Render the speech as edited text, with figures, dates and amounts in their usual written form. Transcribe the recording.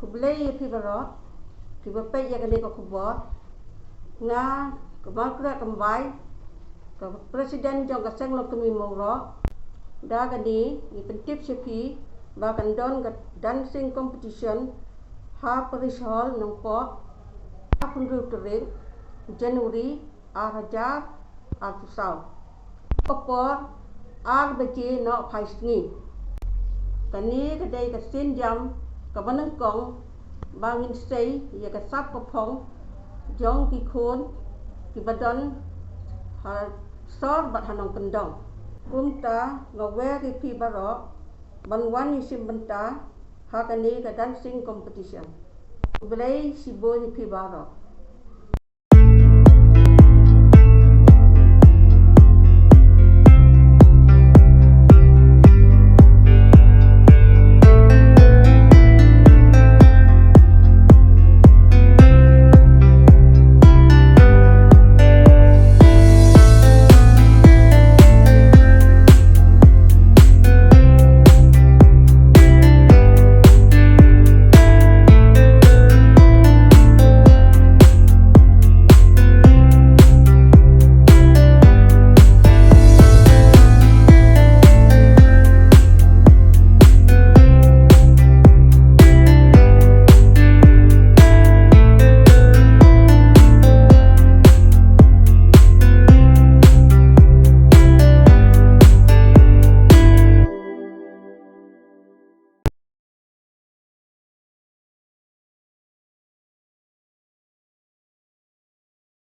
kublai pibaro kibape yakani ko kubor nga kemakra kembali ke presiden jong ka Senglongkmie Mawroh da gani ni pentip sepi bahkan don dancing competition ha Paris Hall nongpo April Tereng Januari Raja Artusau Opor Baji no Paisni kani kedai kesin jam kebanang kong bangin sei ya kesap kopong jong ki khon ki badan ha sor bat hanong kendong kumta ngawe ri pi baro banwan isim benta ha kani ke dancing competition belai si boy pi baro